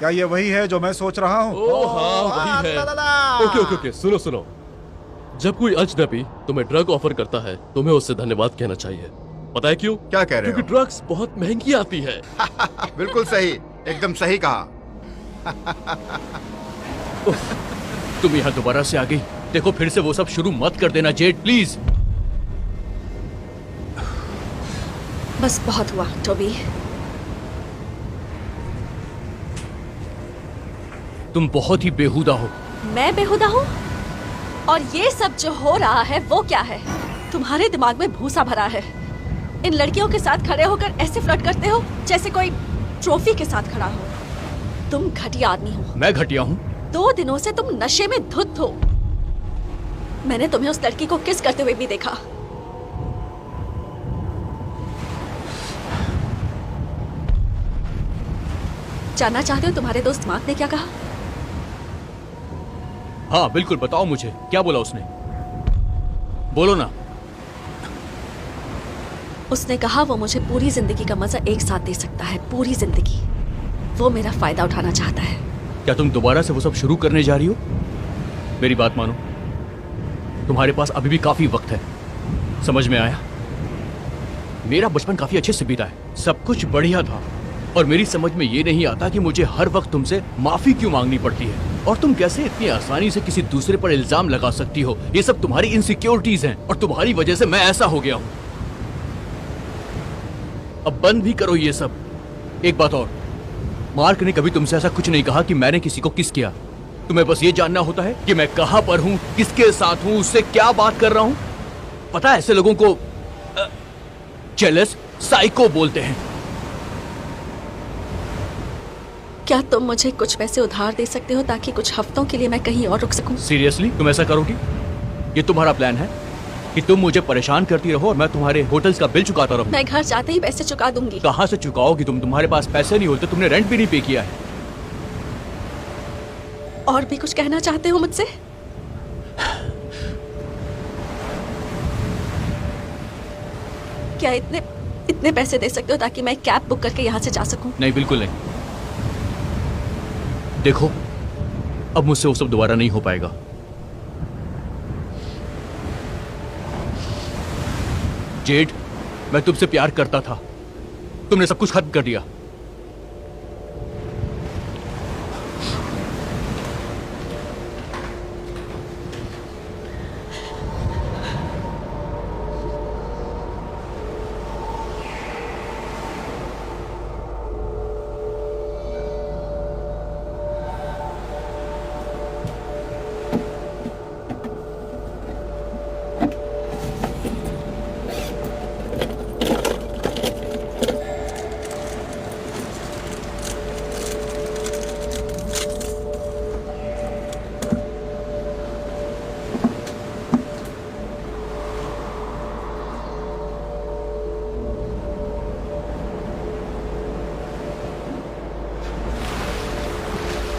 क्या ये वही है जो मैं सोच रहा हूँ? ओह हाँ वही है। ओके ओके ओके, सुनो सुनो, जब कोई अजनबी तुम्हें ड्रग ऑफर करता है तुम्हें उससे धन्यवाद कहना चाहिए। पता है क्यों? क्या कह रहे हो? क्योंकि ड्रग्स बहुत महंगी आती है। बिल्कुल सही, एकदम सही कहा। तुम यहाँ दोबारा से आ गई। देखो फिर से वो सब शुरू मत कर देना जेड, प्लीज। बस बहुत हुआ टोबी। तुम बहुत ही बेहुदा हो। मैं बेहुदा हूँ? और ये सब जो हो रहा है वो क्या है? तुम्हारे दिमाग में भूसा भरा है। इन लड़कियों के साथ खड़े होकर ऐसे फ्लर्ट करते हो जैसे कोई ट्रॉफी के साथ खड़ा हो। तुम घटिया आदमी हो। मैं घटिया हूँ? 2 दिनों से तुम नशे में धुत हो। मैंने तुम्हें उस लड़की को किस करते हुए भी देखा। जानना चाहते हो तुम्हारे दोस्त मार्क ने क्या कहा? हाँ बिल्कुल, बताओ मुझे, क्या बोला उसने? बोलो ना। उसने कहा वो मुझे पूरी जिंदगी का मजा एक साथ दे सकता है, पूरी जिंदगी। वो मेरा फायदा उठाना चाहता है। क्या तुम दोबारा से वो सब शुरू करने जा रही हो? मेरी बात मानो, तुम्हारे पास अभी भी काफी वक्त है। समझ में आया? मेरा बचपन काफी अच्छे से बीता है, सब कुछ बढ़िया था, और मेरी समझ में ये नहीं आता कि मुझे हर वक्त तुमसे माफी क्यों मांगनी पड़ती है, और तुम कैसे इतनी आसानी से किसी दूसरे पर इल्जाम लगा सकती हो। ये सब तुम्हारी इनसिक्योरिटीज हैं, और तुम्हारी वजह से मैं ऐसा हो गया हूं। अब बंद भी करो ये सब। एक बात और, मार्क ने कभी तुमसे ऐसा कुछ नहीं कहा कि मैंने किसी को किस किया। तुम्हें बस ये जानना होता है कि मैं कहां पर हूं, किसके साथ हूं, उससे क्या बात कर रहा हूं। पता है ऐसे लोगों को जेलस साइको बोलते हैं। क्या तुम मुझे कुछ पैसे उधार दे सकते हो ताकि कुछ हफ्तों के लिए मैं कहीं और रुक सकूं? सीरियसली तुम ऐसा करोगी? ये तुम्हारा प्लान है कि तुम मुझे परेशान करती रहो और मैं तुम्हारे होटल्स का बिल चुकाता रहूं? मैं घर जाते ही पैसे चुका दूंगी। कहां से चुकाओगी तुम? तुम्हारे पास पैसे नहीं होते, तुमने रेंट भी नहीं पे किया है। और भी कुछ कहना चाहते हो मुझसे? क्या इतने पैसे दे सकते हो ताकि मैं कैब बुक करके यहाँ से जा सकूं? नहीं, बिल्कुल नहीं। देखो, अब मुझसे वो सब दोबारा नहीं हो पाएगा। जेड, मैं तुमसे प्यार करता था, तुमने सब कुछ खत्म कर दिया।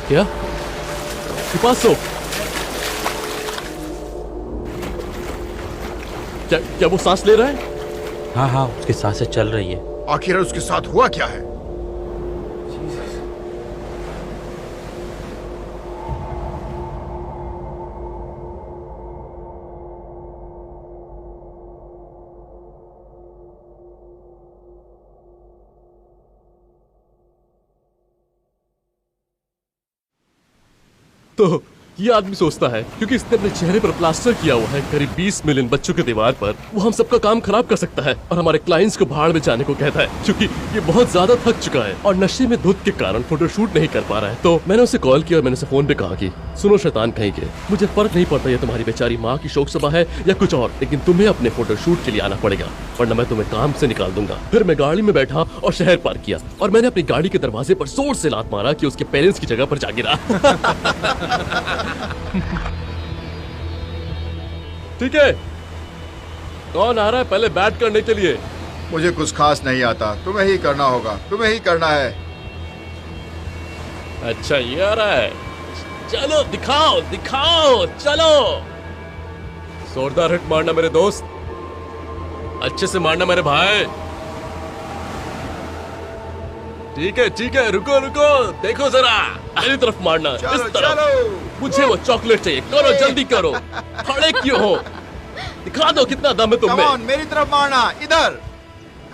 क्या? पिपासो, क्या वो सांस ले रहा है? हाँ हाँ, उसकी सांसें चल रही है। आखिर उसके साथ हुआ क्या है? तो ये आदमी सोचता है क्योंकि इसने अपने चेहरे पर प्लास्टर किया हुआ है करीब 20 मिलियन बच्चों के दीवार पर, वो हम सबका काम खराब कर सकता है और हमारे क्लाइंट्स को भाड़ में जाने को कहता है क्योंकि ये बहुत ज्यादा थक चुका है और नशे में धुत के कारण फोटोशूट नहीं कर पा रहा है। तो मैंने उसे कॉल किया और मैंने उसे फोन पे कहा कि सुनो शैतान कहीं के, मुझे फर्क नहीं पड़ता ये तुम्हारी बेचारी माँ की शोक सभा है या कुछ और, लेकिन तुम्हें अपने फोटोशूट के लिए आना पड़ेगा वरना मैं तुम्हें काम से निकाल दूंगा। फिर मैं गाड़ी में बैठा और शहर पार किया और मैंने अपनी गाड़ी के दरवाजे पर जोर से लात मारा कि उसके पेरेंट्स की जगह पर जा गिरा। ठीक है, कौन आ रहा है पहले बैट करने के लिए? मुझे कुछ खास नहीं आता, तुम्हें ही करना होगा, तुम्हें ही करना है। अच्छा ये आ रहा है, चलो दिखाओ दिखाओ, चलो। जोरदार हिट मारना मेरे दोस्त, अच्छे से मारना मेरे भाई। ठीक है, रुको रुको, देखो जरा, मेरी तरफ मारना, चलो, इस तरफ। चलो। मुझे वो चॉकलेट चाहिए, करो जल्दी करो। खड़े क्यों हो? दिखा दो कितना दम है तुम कम में। ऑन, मेरी तरफ मारना, इधर।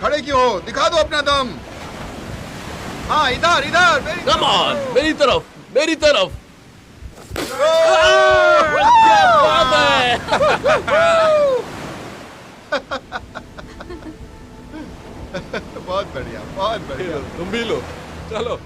खड़े क्यों हो? दिखा दो अपना दम। हाँ, इधर इधर कम ऑन, मेरी तरफ, मेरी तरफ। क्या बात है? बहुत बढ़िया, बहुत बढ़िया। तुम भी लो, चलो।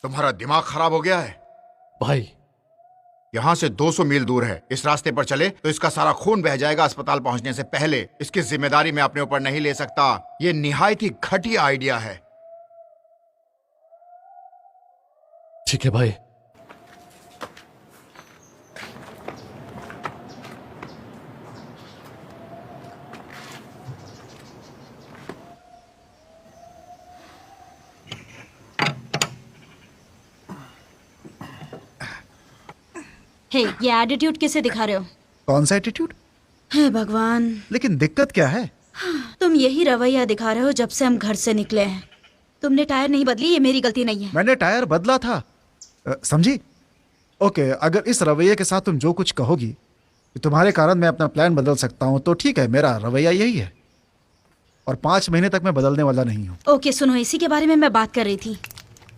तुम्हारा दिमाग खराब हो गया है। भाई, यहाँ से 200 मील दूर है। इस रास्ते पर चले तो इसका सारा खून बह जाएगा अस्पताल पहुंचने से पहले। इसकी जिम्मेदारी मैं अपने ऊपर नहीं ले सकता। ये निहायत ही घटिया आइडिया है। ठीक है भाई। हे, ये एटीट्यूड किसे दिखा रहे हो? कौन सा एटीट्यूड? हे भगवान, लेकिन दिक्कत क्या है? तुम यही रवैया दिखा रहे हो जब से हम घर से निकले हैं। तुमने टायर नहीं बदली, ये मेरी गलती नहीं है। मैंने टायर बदला था, समझी? ओके, अगर इस रवैये के साथ तुम जो कुछ कहोगी कि तुम्हारे कारण मैं अपना प्लान बदल सकता हूँ, तो ठीक है, मेरा रवैया यही है। और 5 महीने तक मैं बदलने वाला नहीं हूँ। ओके सुनो, इसी के बारे में मैं बात कर रही थी।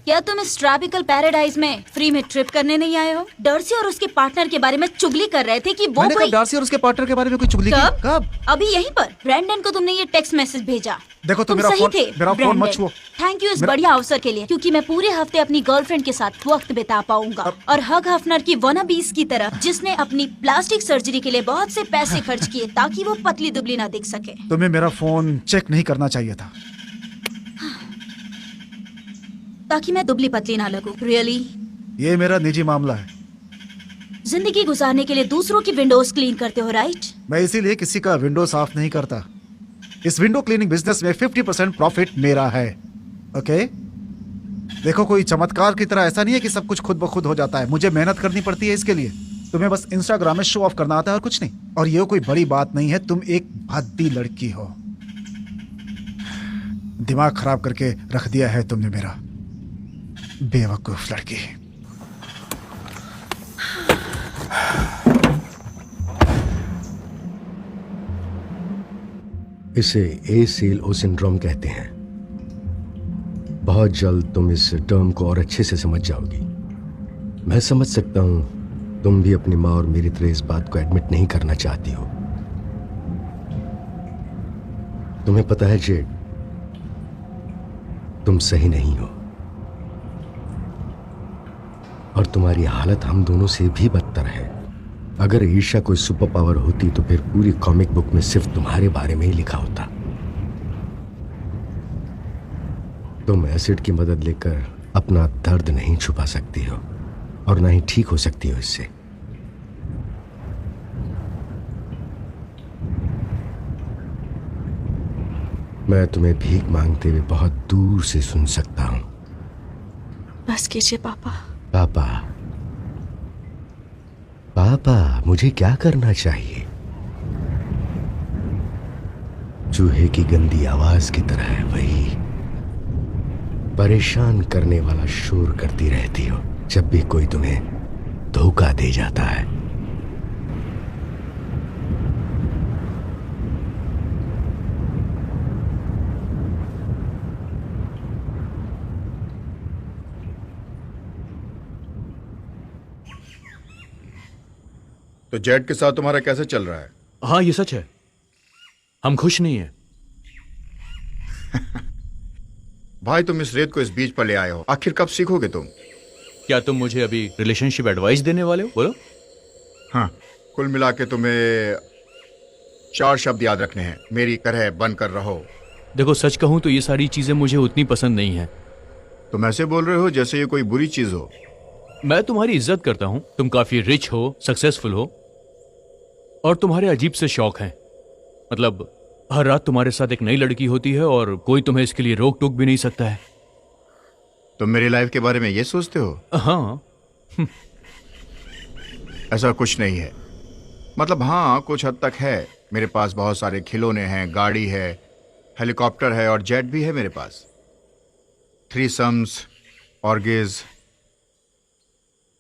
क्या तुम इस ट्रॉपिकल पैराडाइज में फ्री में ट्रिप करने नहीं आए हो? डर्सी और उसके पार्टनर के बारे में चुगली कर रहे थे कि वो मैंने कोई... कब डार्सी और उसके पार्टनर के बारे में कोई चुगली की? कब? अभी यहीं पर ब्रैंडन को तुमने ये टेक्स्ट मैसेज भेजा। देखो, तुम मेरा सही फोन- थे मेरा फोन मत छुओ। थैंक यू इस बढ़िया अवसर के लिए, क्योंकि मैं पूरे हफ्ते अपनी गर्लफ्रेंड के साथ वक्त बिता पाऊंगा। और हग हफनर की वनाबीस की तरह, जिसने अपनी प्लास्टिक सर्जरी के लिए बहुत से पैसे खर्च किए ताकि वो पतली दुबली ना दिख सके। तुम्हें मेरा फोन चेक नहीं करना चाहिए था, ताकि मैं दुबली पतली ना लगूं। रियली? ये मेरा निजी मामला है। जिंदगी गुजारने के लिए दूसरों की विंडोज क्लीन करते हो, राइट? मैं इसीलिए किसी का विंडो साफ नहीं करता। इस विंडो क्लीनिंग बिजनेस में 50% प्रॉफिट मेरा है। ओके, देखो, कोई चमत्कार की तरह ऐसा नहीं है कि सब कुछ खुद ब खुद हो जाता है। मुझे मेहनत करनी पड़ती है इसके लिए। तुम्हें बस इंस्टाग्राम में शो ऑफ करना आता है और कुछ नहीं। और ये कोई बड़ी बात नहीं है, तुम एक भद्दी लड़की हो। दिमाग खराब करके रख दिया है तुमने मेरा, बेवकूफ लड़की। इसे ए सेल ओ सिंड्रोम कहते हैं। बहुत जल्द तुम इस टर्म को और अच्छे से समझ जाओगी। मैं समझ सकता हूं तुम भी अपनी माँ और मेरी तरह इस बात को एडमिट नहीं करना चाहती हो। तुम्हें पता है जेड, तुम सही नहीं हो और तुम्हारी हालत हम दोनों से भी बदतर है। अगर ईर्ष्या कोई सुपर पावर होती तो फिर पूरी कॉमिक बुक में सिर्फ तुम्हारे बारे में ही लिखा होता। तुम एसिड की मदद लेकर अपना दर्द नहीं छुपा सकती हो और ना ही ठीक हो सकती हो इससे। मैं तुम्हें भीख मांगते हुए बहुत दूर से सुन सकता हूं। बस कीजिए पापा। पापा, पापा, मुझे क्या करना चाहिए? चूहे की गंदी आवाज की तरह है वही परेशान करने वाला शोर करती रहती हो जब भी कोई तुम्हें धोखा दे जाता है। तो जेट के साथ तुम्हारा कैसे चल रहा है? हाँ ये सच है, हम खुश नहीं है। भाई तुम इस रेत को इस बीच पर ले आए हो, आखिर कब सीखोगे तुम? क्या तुम मुझे अभी रिलेशनशिप एडवाइस देने वाले हो? बोलो। हाँ, कुल मिला के तुम्हें 4 शब्द याद रखने हैं। मेरी तरह बनकर रहो। देखो सच कहूं तो ये सारी चीजें मुझे उतनी पसंद नहीं है। तुम ऐसे बोल रहे हो जैसे ये कोई बुरी चीज हो। मैं तुम्हारी इज्जत करता हूं, तुम काफी रिच हो, सक्सेसफुल हो, और तुम्हारे अजीब से शौक हैं। मतलब हर रात तुम्हारे साथ एक नई लड़की होती है और कोई तुम्हें इसके लिए रोक टोक भी नहीं सकता है। तुम मेरी लाइफ के बारे में ये सोचते हो? हाँ। ऐसा कुछ नहीं है। मतलब हाँ, कुछ हद तक है। मेरे पास बहुत सारे खिलौने हैं, गाड़ी है, हेलीकॉप्टर है और जेट भी है मेरे पास। थ्रीसम्स, ऑर्गेज।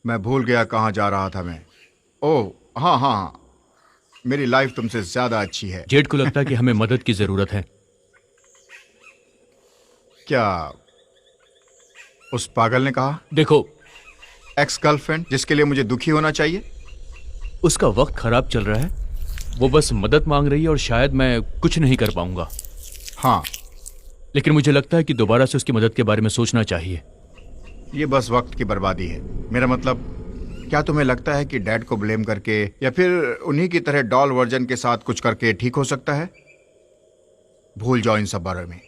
मैं भूल गया कहाँ जा रहा था मैं। ओह हाँ हाँ हाँ, मेरी लाइफ तुमसे ज्यादा अच्छी है। जेट को लगता है कि हमें मदद की जरूरत है। क्या उस पागल ने कहा? देखो, एक्स गर्लफ्रेंड जिसके लिए मुझे दुखी होना चाहिए? उसका वक्त खराब चल रहा है, वो बस मदद मांग रही है और शायद मैं कुछ नहीं कर पाऊंगा। हाँ, लेकिन मुझे लगता है कि दोबारा से उसकी मदद के बारे में सोचना चाहिए। ये बस वक्त की बर्बादी है। मेरा मतलब, क्या तुम्हें लगता है कि डैड को ब्लेम करके या फिर उन्हीं की तरह डॉल वर्जन के साथ कुछ करके ठीक हो सकता है? भूल जाओ इन सब बारे में।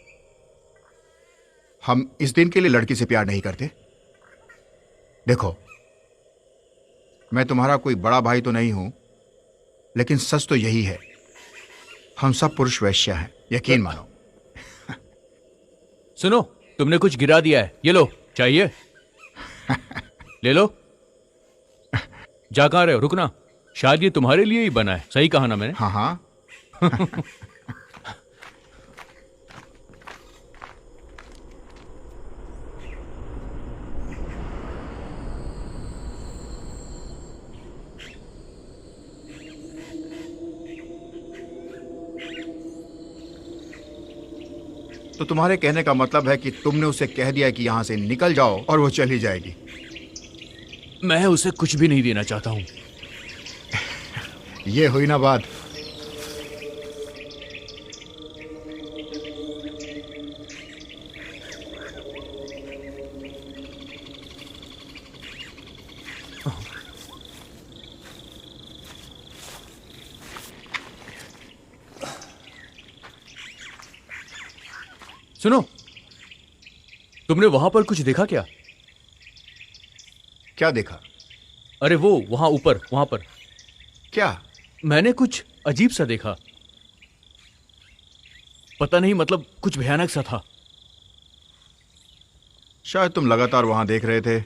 हम इस दिन के लिए लड़की से प्यार नहीं करते। देखो, मैं तुम्हारा कोई बड़ा भाई तो नहीं हूं, लेकिन सच तो यही है, हम सब पुरुष वैश्या हैं, यकीन मानो। सुनो, तुमने कुछ गिरा दिया है, ये लो। चाहिए? ले लो। जा कहाँ रहे हो? रुकना, शायद ये तुम्हारे लिए ही बना है। सही कहा ना मैंने? हाँ हाँ। तो तुम्हारे कहने का मतलब है कि तुमने उसे कह दिया कि यहां से निकल जाओ और वो चली जाएगी? मैं उसे कुछ भी नहीं देना चाहता हूं। ये हुई ना बात। सुनो, तुमने वहां पर कुछ देखा क्या? क्या देखा? अरे वो वहां ऊपर, वहां पर। क्या? मैंने कुछ अजीब सा देखा। पता नहीं, मतलब कुछ भयानक सा था। शायद तुम लगातार वहां देख रहे थे,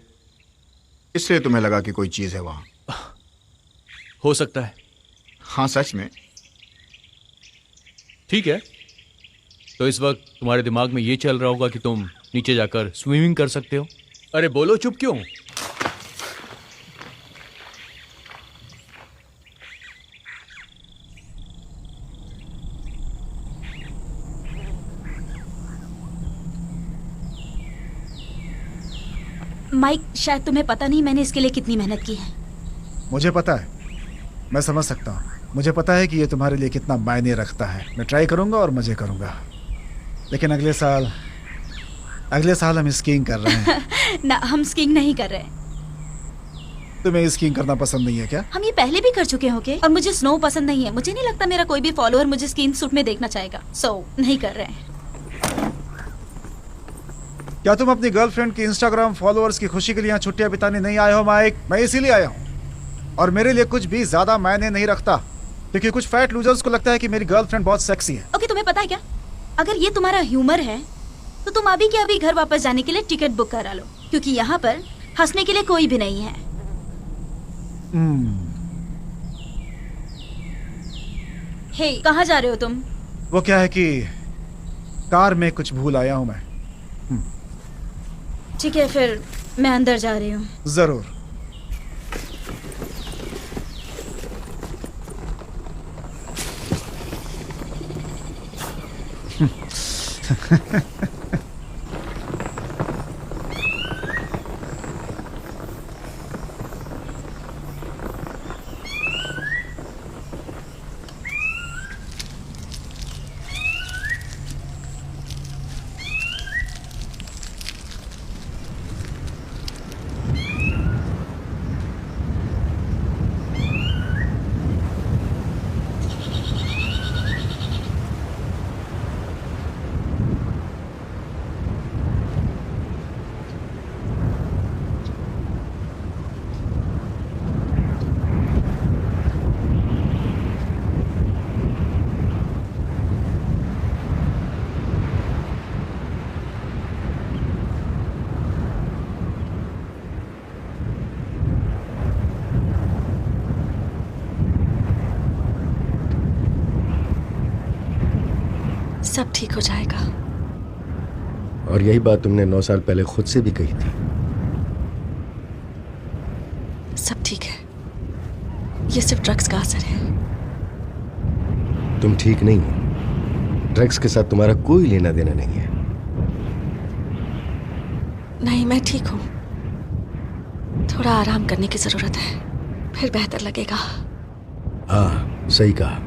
इसलिए तुम्हें लगा कि कोई चीज है वहां। हो सकता है। हाँ, सच में। ठीक है, तो इस वक्त तुम्हारे दिमाग में ये चल रहा होगा कि तुम नीचे जाकर स्विमिंग कर सकते हो। अरे बोलो, चुप क्यों? माइक, शायद तुम्हें पता नहीं मैंने इसके लिए कितनी मेहनत की है। मुझे पता है, मैं समझ सकता हूँ। मुझे पता है कि ये तुम्हारे लिए कितना मायने रखता है। मैं ट्राई करूँगा और मज़े करूँगा, लेकिन अगले साल हम स्कीइंग कर रहे हैं। ना, हम स्कीइंग नहीं कर रहे। तुम्हें स्कीइंग करना पसंद नहीं है क्या? हम ये पहले भी कर चुके होंगे और मुझे स्नो पसंद नहीं है। मुझे नहीं लगता मेरा कोई भी फॉलोअर मुझे स्कीइंग सूट में देखना चाहेगा, सो नहीं कर रहे हैं। क्या तुम अपनी गर्लफ्रेंड की इंस्टाग्राम फॉलोअर्स की खुशी के लिए यहाँ छुट्टियां बिताने नहीं आए हो माइक? मैं इसीलिए आया हूँ, और मेरे लिए कुछ भी ज्यादा मायने नहीं रखता, क्योंकि कुछ फैट लूजर्स को लगता है कि मेरी गर्लफ्रेंड बहुत सेक्सी है। ओके, तुम्हें पता है क्या, अगर ये तुम्हारा ह्यूमर है तो तुम अभी के अभी घर वापस जाने के लिए टिकट बुक करा लो, क्योंकि यहाँ पर हंसने के लिए कोई भी नहीं है। हे, कहाँ जा रहे हो तुम? वो क्या है कि कार में कुछ भूल आया हूँ मैं। ठीक है, फिर मैं अंदर जा रही हूँ। जरूर। सब ठीक हो जाएगा। और यही बात तुमने 9 साल पहले खुद से भी कही थी। सब ठीक है, ये सिर्फ ड्रग्स का असर है। तुम ठीक नहीं हो। ड्रग्स के साथ तुम्हारा कोई लेना देना नहीं है। नहीं, मैं ठीक हूँ। थोड़ा आराम करने की जरूरत है, फिर बेहतर लगेगा। हाँ, सही कहा।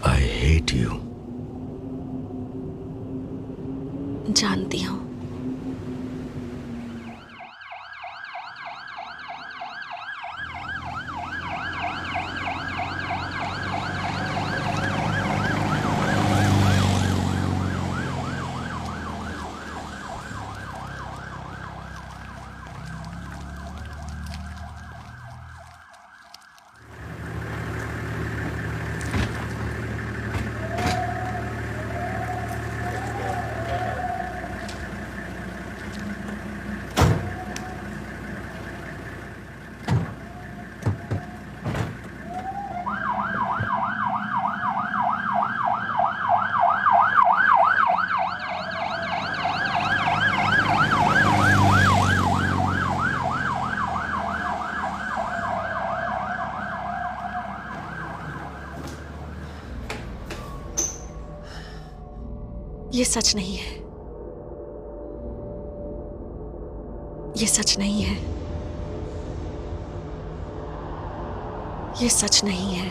I hate you. जानती हूँ। ये सच नहीं है। ये सच नहीं है। ये सच नहीं है।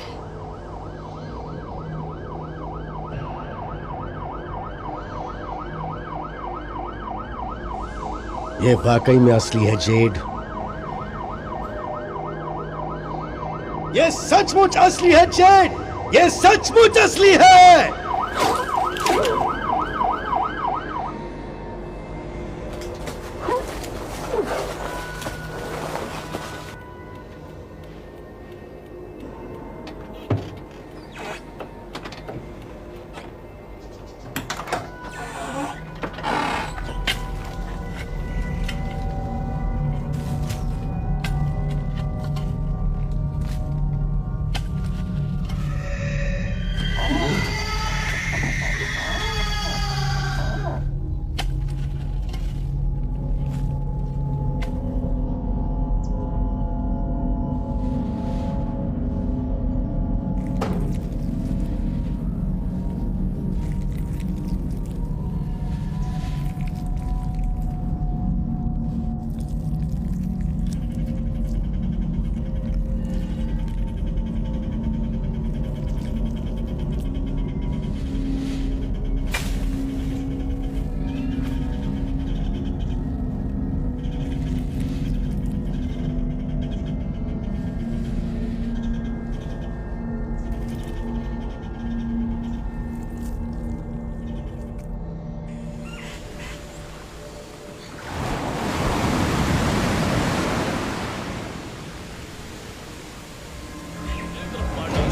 ये वाकई में असली है जेड। ये सचमुच असली है जेड। ये सचमुच असली है।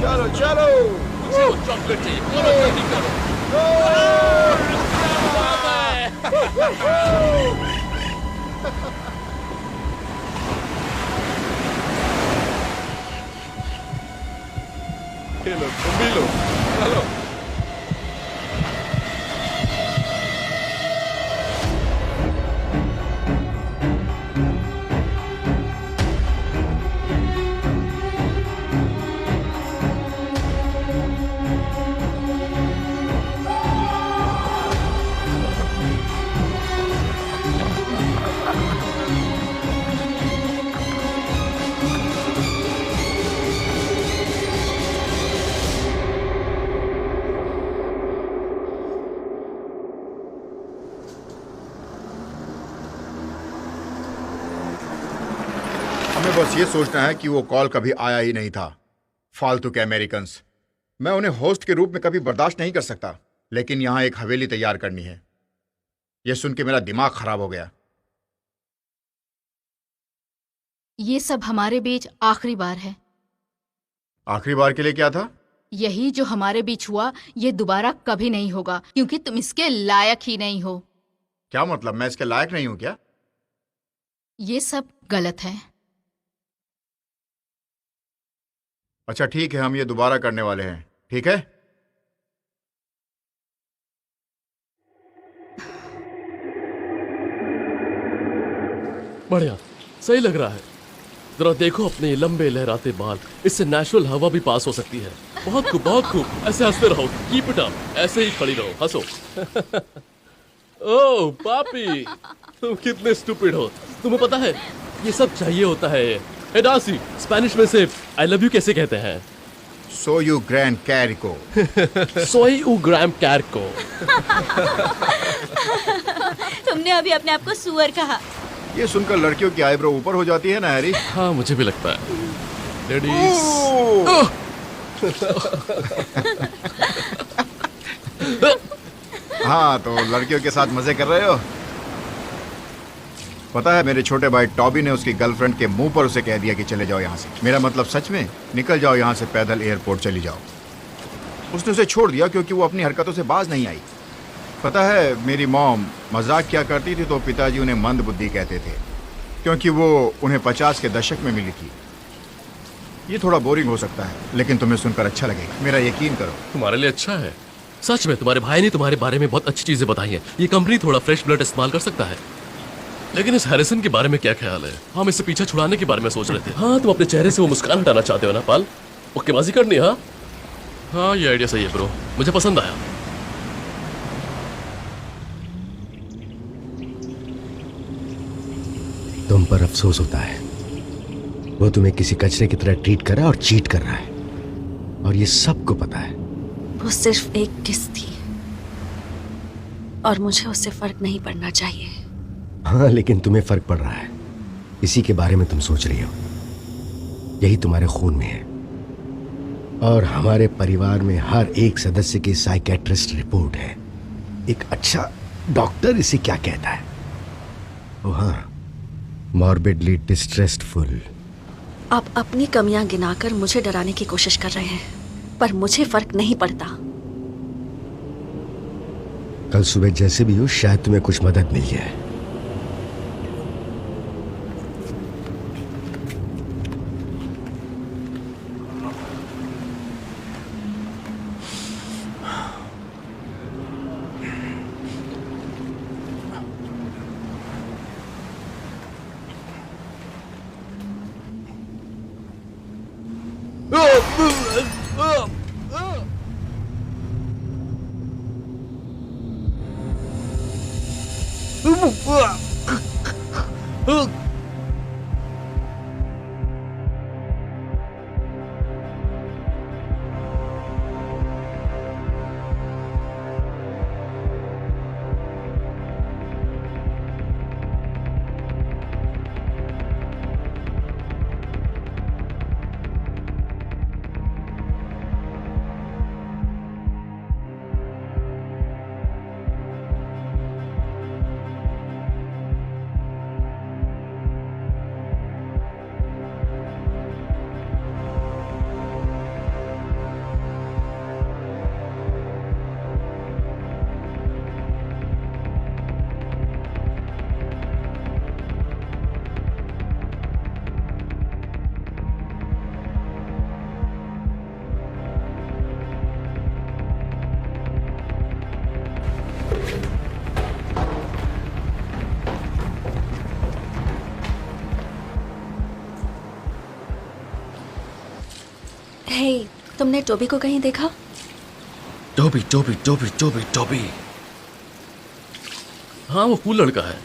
चलो चलो चॉकलेट चाहिए, बोलो जल्दी करो। ये लो, तुम भी लो, चलो। हमें बस ये सोचना है कि वो कॉल कभी आया ही नहीं था। फालतू के अमेरिकन्स, मैं उन्हें होस्ट के रूप में कभी बर्दाश्त नहीं कर सकता, लेकिन यहाँ एक हवेली तैयार करनी है। यह सुन के मेरा दिमाग खराब हो गया। ये सब हमारे बीच आखिरी बार है। आखिरी बार के लिए क्या था? यही जो हमारे बीच हुआ ये दोबारा कभी नहीं होगा, क्योंकि तुम इसके लायक ही नहीं हो। क्या मतलब, मैं इसके लायक नहीं हूं क्या? ये सब गलत है। अच्छा ठीक है, हम ये दोबारा करने वाले हैं, ठीक है? बढ़िया, सही लग रहा है। जरा देखो अपने ये लंबे लहराते बाल, इससे नेचुरल हवा भी पास हो सकती है। बहुत खूब, बहुत खूब। ऐसे हंसते रहो, कीप इट अप, ऐसे ही खड़ी रहो, हंसो। ओह पापी, तुम कितने स्टूपिड हो। तुम्हें पता है ये सब चाहिए होता है। हे डार्सी, स्पेनिश में से आई लव यू कैसे कहते हैं? So you grand Karikó. सोई उ ग्राम कैरको। तुमने अभी अपने आप को सुअर कहा। ये सुनकर लड़कियों की आईब्रो ऊपर हो जाती है ना हैरी? हाँ मुझे भी लगता है। लेडीज, हाँ तो लड़कियों के साथ मजे कर रहे हो? पता है मेरे छोटे भाई टॉबी ने उसकी गर्लफ्रेंड के मुंह पर उसे कह दिया कि चले जाओ यहाँ से। मेरा मतलब सच में, निकल जाओ यहाँ से, पैदल एयरपोर्ट चली जाओ। उसने उसे छोड़ दिया क्योंकि वो अपनी हरकतों से बाज नहीं आई। पता है मेरी मॉम मजाक क्या करती थी तो पिताजी उन्हें मंद बुद्धि कहते थे, क्योंकि वो उन्हें 50 के दशक में मिली थी। ये थोड़ा बोरिंग हो सकता है, लेकिन तुम्हें सुनकर अच्छा लगेगा, मेरा यकीन करो। तुम्हारे लिए अच्छा है। सच में तुम्हारे भाई ने तुम्हारे बारे में बहुत अच्छी चीजें बताई हैं। ये कंपनी थोड़ा फ्रेश ब्लड इस्तेमाल कर सकता है। लेकिन इस हैरिसन के बारे में क्या ख्याल है? हम इससे पीछा छुड़ाने के बारे में सोच रहे थे। हाँ तुम अपने चेहरे से वो मुस्कान हटाना चाहते हो ना पाल? ओकेबाजी करनी है? हाँ ये आइडिया सही है ब्रो, मुझे पसंद आया। तुम पर अफसोस होता है। वो तुम्हें किसी कचरे की तरह ट्रीट कर रहा है और चीट कर रहा है, और ये सबको पता है। वो सिर्फ एक किस थी और मुझे उससे फर्क नहीं पड़ना चाहिए। हाँ लेकिन तुम्हें फर्क पड़ रहा है। इसी के बारे में तुम सोच रही हो। यही तुम्हारे खून में है। और हमारे परिवार में हर एक सदस्य की साइकेट्रिस्ट रिपोर्ट है। एक अच्छा डॉक्टर इसे क्या कहता है? ओ हाँ, मॉर्बिडली डिस्ट्रेसफुल। आप अपनी कमियां गिनाकर मुझे डराने की कोशिश कर रहे हैं, पर मुझे फर्क नहीं पड़ता। कल सुबह जैसे भी हो, शायद तुम्हें कुछ मदद मिल जाए। हे, तुमने टोबी को कहीं देखा? Toby Toby Toby Toby Toby. हाँ वो कूल लड़का है।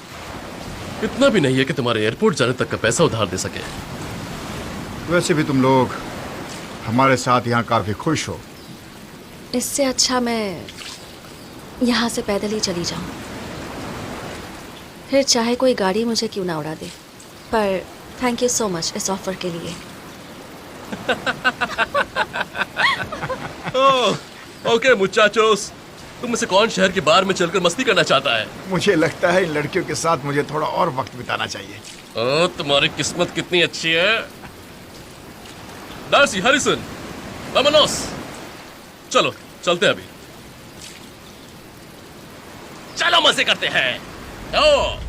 इतना भी नहीं है कि तुम्हारे एयरपोर्ट जाने तक का पैसा उधार दे सके। वैसे भी तुम लोग हमारे साथ यहाँ काफी खुश हो। इससे अच्छा मैं यहाँ से पैदल ही चली जाऊँ, फिर चाहे कोई गाड़ी मुझे क्यों ना उड़ा दे। पर थैंक यू सो मच इस ऑफर के लिए। ओके मुचाचोस, तुम में से कौन शहर के बार में चलकर मस्ती करना चाहता है? मुझे लगता है इन लड़कियों के साथ मुझे थोड़ा और वक्त बिताना चाहिए। ओ, तुम्हारी किस्मत कितनी अच्छी है। डार्सी, हैरिसन, वामोनोस, चलो चलते हैं अभी। चलो मजे करते हैं। ओ,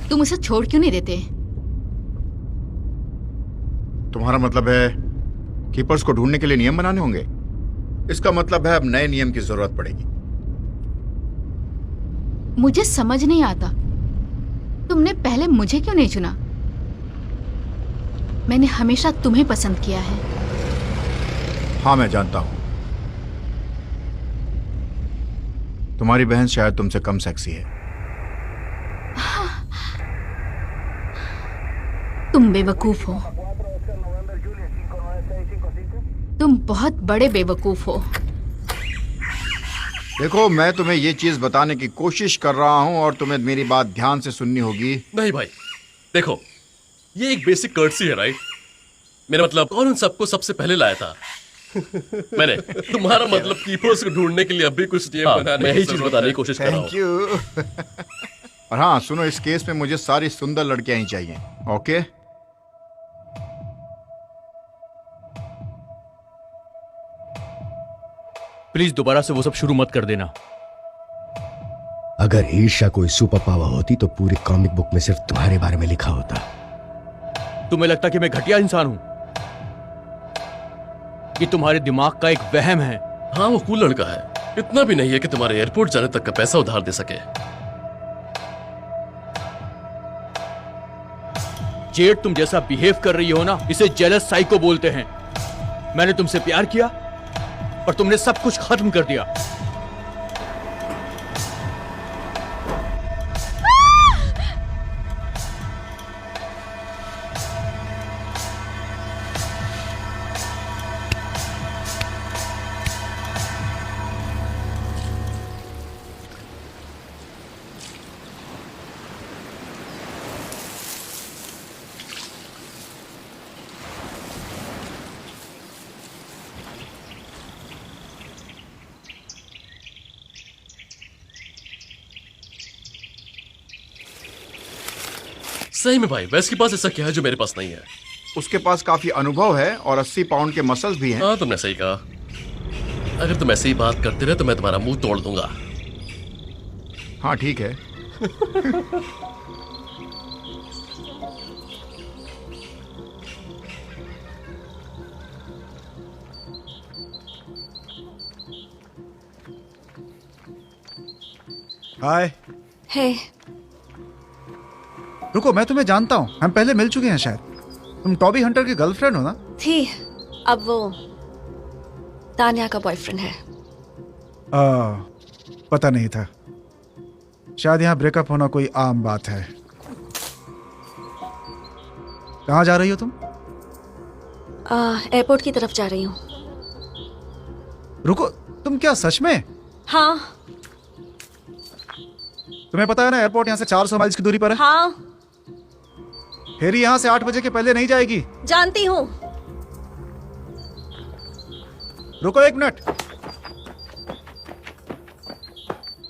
तुम उसे छोड़ क्यों नहीं देते? तुम्हारा मतलब है कीपर्स को ढूंढने के लिए नियम बनाने होंगे? इसका मतलब है अब नए नियम की जरूरत पड़ेगी। मुझे समझ नहीं आता, तुमने पहले मुझे क्यों नहीं चुना? मैंने हमेशा तुम्हें पसंद किया है। हाँ मैं जानता हूं, तुम्हारी बहन शायद तुमसे कम सेक्सी है। तुम बेवकूफ हो, तुम बहुत बड़े बेवकूफ हो। देखो, मैं तुम्हें ये चीज बताने की कोशिश कर रहा हूं और तुम्हें मेरी बात ध्यान से सुननी होगी। नहीं भाई, देखो ये एक बेसिक कर्टसी है, राइट? मेरा मतलब कौन उन सबको सबसे पहले लाया था? मैंने। तुम्हारा मतलब कीपर्स को ढूंढने के लिए अभी कुछ नियम बनाने मैं यही चीज बताने की कोशिश कर रहा हूं। Thank you. और हाँ सुनो, इस केस में मुझे सारी सुंदर लड़कियां ही चाहिए। ओके? प्लीज दोबारा से वो सब शुरू मत कर देना। अगर ईर्ष्या कोई सुपर पावर होती तो पूरी कॉमिक बुक में सिर्फ तुम्हारे बारे में लिखा होता। तुम्हें लगता कि मैं घटिया इंसान हूं? कि तुम्हारे दिमाग का एक वहम है? हाँ वो कूल लड़का है, इतना भी नहीं है कि तुम्हारे एयरपोर्ट जाने तक का पैसा उधार दे सके। जेड, तुम जैसा बिहेव कर रही हो ना, इसे जेलस साइको बोलते हैं। मैंने तुमसे प्यार किया और तुमने सब कुछ खत्म कर दिया। सही में भाई, वैस के पास ऐसा क्या है जो मेरे पास नहीं है? उसके पास काफी अनुभव है और 80 पाउंड के मसल्स भी हैं। हाँ तुमने सही कहा। अगर तुम ऐसे ही बात करते रहे तो मैं तुम्हारा मुंह तोड़ दूंगा। हाँ ठीक है। हाय। हे, रुको, मैं तुम्हें जानता हूँ, हम पहले मिल चुके हैं शायद। तुम टॉबी हंटर की गर्लफ्रेंड हो ना? थी, अब वो तान्या का बॉयफ्रेंड है। पता नहीं था। शायद यहाँ ब्रेकअप होना कोई आम बात है। कहाँ जा रही हो तुम? एयरपोर्ट की तरफ जा रही हूँ। रुको, तुम क्या सच में? हाँ। तुम्हें पता है ना एयरपोर्ट यहाँ से 400 माइल्स की दूरी पर है। हाँ फेरी यहाँ से 8 बजे के पहले नहीं जाएगी। जानती हूँ। रुको एक मिनट।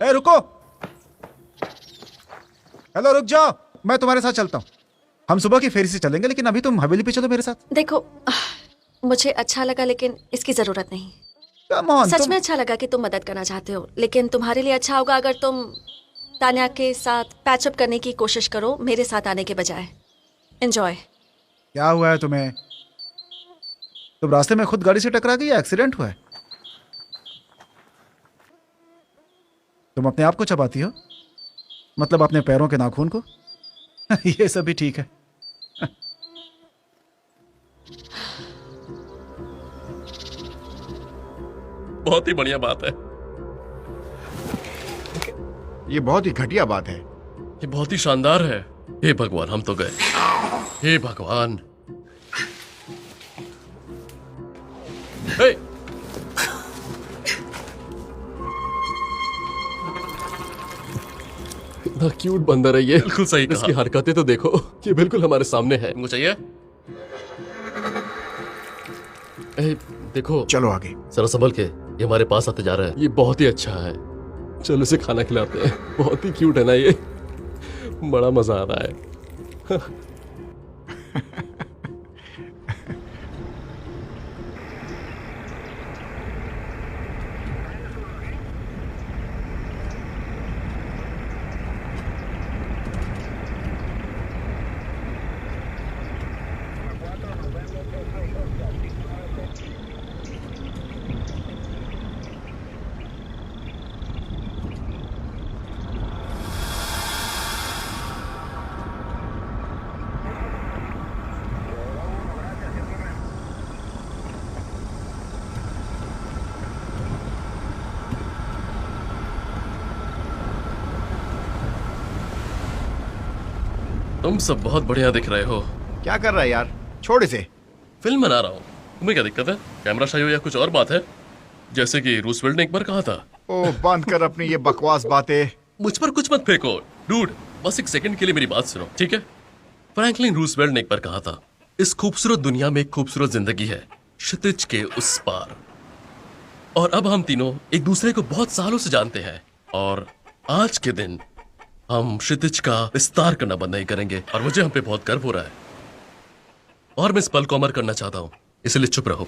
ए रुको। हेलो, रुक जाओ, मैं तुम्हारे साथ चलता हूँ। हम सुबह की फेरी से चलेंगे, लेकिन अभी तुम हवेली पे चलो मेरे साथ। देखो, मुझे अच्छा लगा लेकिन इसकी जरूरत नहीं। Come on, सच में अच्छा लगा कि तुम मदद करना चाहते हो, लेकिन तुम्हारे लिए अच्छा होगा अगर तुम तान्या के साथ पैचअप करने की कोशिश करो मेरे साथ आने के बजाय। एंजॉय। क्या हुआ है तुम्हें? तुम रास्ते में खुद गाड़ी से टकरा गई या एक्सीडेंट हुआ है? तुम अपने आप को चबाती हो? मतलब अपने पैरों के नाखून को? ये सब भी ठीक है। बहुत ही बढ़िया बात है। ये बहुत ही घटिया बात है। ये बहुत ही शानदार है। हे भगवान, हम तो गए। हे भगवान। हे! ना क्यूट बंदर है ये। बिल्कुल सही कहा। इसकी हरकतें तो देखो, ये बिल्कुल हमारे सामने है। तुमको चाहिए? ए, देखो चलो आगे। जरा संभल के, ये हमारे पास आते जा रहा है। ये बहुत ही अच्छा है, चलो इसे खाना खिलाते हैं। बहुत ही क्यूट है ना ये, बड़ा मजा आ रहा है। तुम सब बहुत बढ़िया दिख रहे हो। क्या कर रहा है यार, छोड़ इसे। फिल्म बना रहा हूँ, तुम्हें क्या दिक्कत है? कैमरा शाही हो या कुछ और बात है? जैसे कि रूसवेल्ट ने एक बार कहा था। ओह, बंद कर अपनी ये बकवास बातें। मुझ पर कुछ मत फेंको डूड, बस एक सेकंड के लिए मेरी बात सुनो, ठीक है? फ्रैंकलिन रूसवेल्ट ने एक बार कहा था, इस खूबसूरत दुनिया में एक खूबसूरत जिंदगी है क्षितिज के उस पार। और अब हम तीनों एक दूसरे को बहुत सालों से जानते हैं, और आज के दिन हम क्षितिज का विस्तार करना बंद नहीं करेंगे। और मुझे हम पे बहुत गर्व हो रहा है, और मैं इस पल को अमर करना चाहता हूं, इसलिए चुप रहो।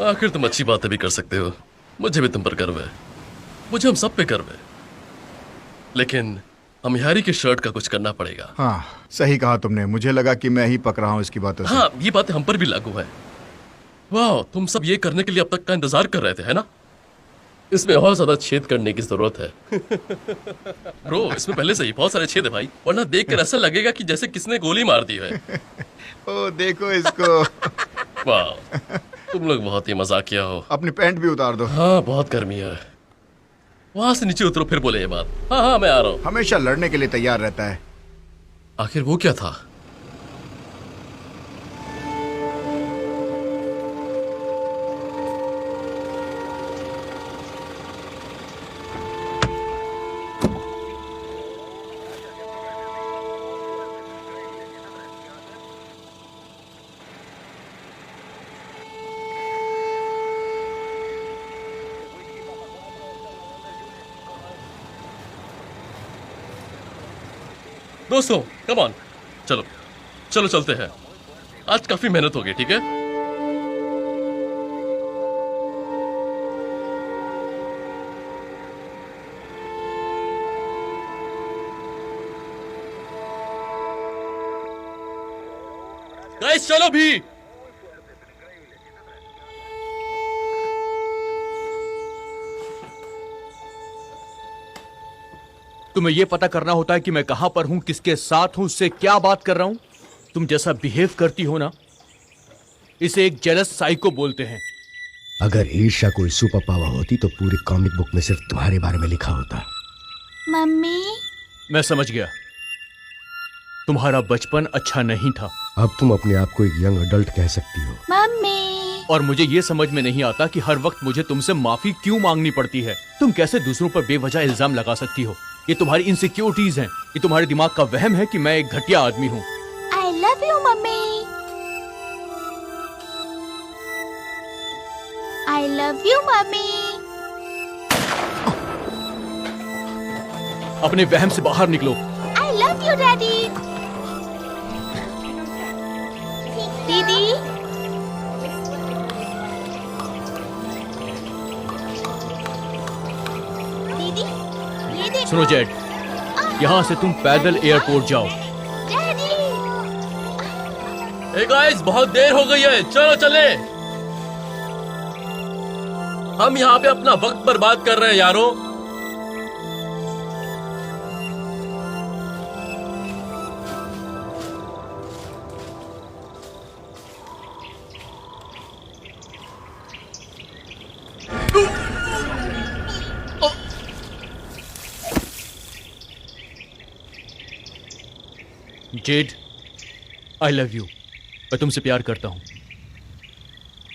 आखिर तुम अच्छी बातें भी कर सकते हो, मुझे भी तुम पर गर्व है, मुझे हम सब पे गर्व है। लेकिन हम हैरी की शर्ट का कुछ करना पड़ेगा। हाँ, सही कहा तुमने। मुझे लगा कि मैं ही पक रहा हूँ इसकी बातों से। हाँ, ये बातें हम पर भी लागू है। वाह, तुम सब ये करने के लिए अब तक का इंतजार कर रहे थे, है ना? इसमें और ज्यादा छेद करने की जरूरत है। ब्रो, इसमें पहले से ही बहुत सारे छेद है भाई, वरना देखकर ऐसा लगेगा कि जैसे किसने गोली मार दी है। ओ देखो इसको। वाह, तुम लोग बहुत ही मजाकिया हो। अपनी पैंट भी उतार दो। हाँ, बहुत गर्मी है। वहां से नीचे उतरो फिर बोले ये बात। हाँ हाँ, मैं आ रहा हूँ। हमेशा लड़ने के लिए तैयार रहता है। आखिर वो क्या था? दोस्तों कम ऑन, चलो चलो चलते हैं। आज काफी मेहनत हो गई, ठीक है? गाइस चलो भी। तुम्हें यह पता करना होता है कि मैं कहां पर हूं, किसके साथ हूं, उससे क्या बात कर रहा हूं। तुम जैसा बिहेव करती हो ना, इसे एक जेलस साइको बोलते हैं। अगर ईर्ष्या कोई सुपर पावर होती तो पूरी कॉमिक बुक में सिर्फ तुम्हारे बारे में लिखा होता। मम्मी। मैं समझ गया, तुम्हारा बचपन अच्छा नहीं था। अब तुम अपने आप को एक यंग अडल्ट कह सकती हो। मम्मी। और मुझे यह समझ में नहीं आता कि हर वक्त मुझे तुमसे माफी क्यों मांगनी पड़ती है। तुम कैसे दूसरों पर बेवजह इल्जाम लगा सकती हो? ये तुम्हारी इनसिक्योरिटीज हैं, ये तुम्हारे दिमाग का वहम है कि मैं एक घटिया आदमी हूँ। I love you mummy. I love you mummy. अपने वहम से बाहर निकलो। I love you daddy. दीदी। दीदी, ये देखो। सुनो जेड, यहाँ से तुम पैदल एयरपोर्ट जाओ। डैडी। ए गाइस, बहुत देर हो गई है, चलो चले। हम यहाँ पे अपना वक्त बर्बाद कर रहे हैं यारों। Z, I love you. मैं तुमसे प्यार करता हूं,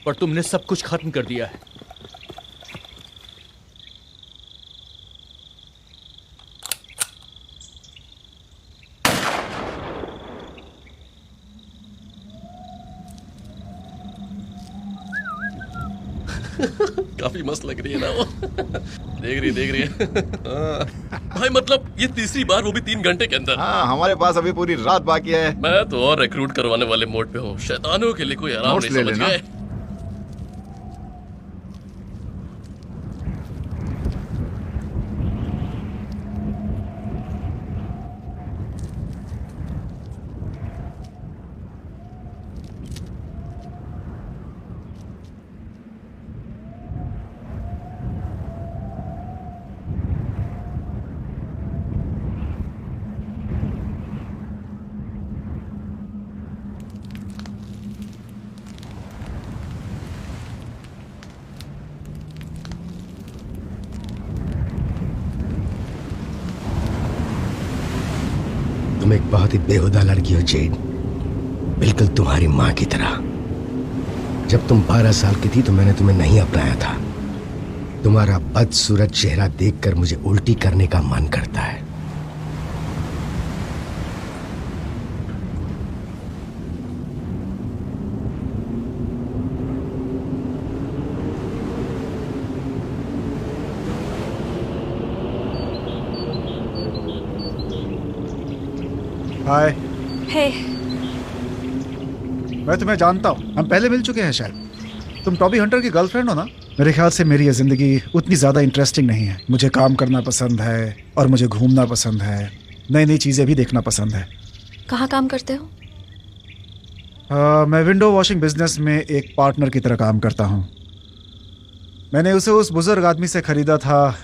पर तुमने सब कुछ खत्म कर दिया है। काफी मस्त लग रही है ना वो। देख रही है। भाई मतलब ये तीसरी बार, वो भी 3 घंटे के अंदर। हाँ, हमारे पास अभी पूरी रात बाकी है। मैं तो और रिक्रूट करवाने वाले मोड पे हूँ। शैतानों के लिए कोई आराम नोट्स नहीं, ले समझ लेना। गए? तुम एक बहुत ही बेहुदा लड़की हो जेड, बिल्कुल तुम्हारी माँ की तरह। जब तुम 12 साल की थी तो मैंने तुम्हें नहीं अपनाया था। तुम्हारा बदसूरत चेहरा देखकर मुझे उल्टी करने का मन करता है। हाय, हे, मैं तुम्हें जानता हूँ, हम पहले मिल चुके हैं शायद। तुम टॉबी हंटर की गर्लफ्रेंड हो ना? मेरे ख्याल से मेरी ये जिंदगी उतनी ज्यादा इंटरेस्टिंग नहीं है। मुझे काम करना पसंद है और मुझे घूमना पसंद है, नई नई चीजें भी देखना पसंद है। कहाँ काम करते हो? मैं विंडो वॉशिंग बिजनेस में एक पार्टनर की तरह काम करता हूँ। मैंने उसे उस बुजुर्ग आदमी से खरीदा था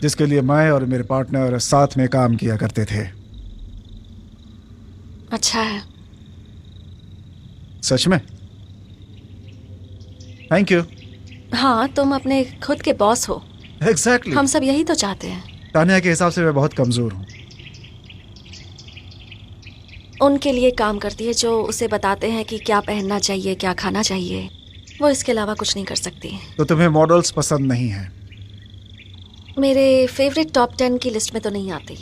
जिसके लिए मैं और मेरे पार्टनर साथ में काम किया करते थे। अच्छा है। सच में? Thank you. हाँ, तुम अपने खुद के बॉस हो। एग्जैक्टली। हम सब यही तो चाहते हैं। तानिया के हिसाब से मैं बहुत कमजोर हूँ। उनके लिए काम करती है जो उसे बताते हैं कि क्या पहनना चाहिए, क्या खाना चाहिए। वो इसके अलावा कुछ नहीं कर सकती। तो तुम्हें मॉडल्स पसंद नहीं है? मेरे फेवरेट टॉप 10 की लिस्ट में तो नहीं आती।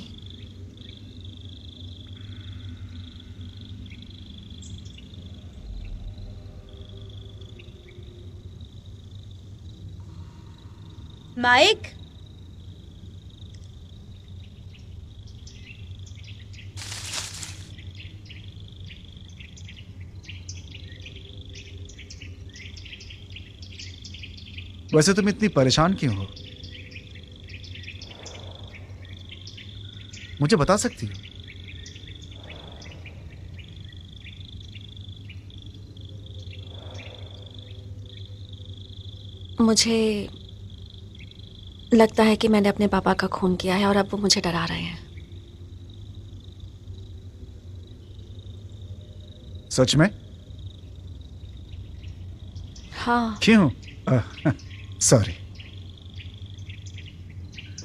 माइक, वैसे तुम इतनी परेशान क्यों हो? मुझे बता सकती हो? मुझे लगता है कि मैंने अपने पापा का खून किया है और अब वो मुझे डरा रहे हैं। सच में? हाँ, क्यों? सॉरी।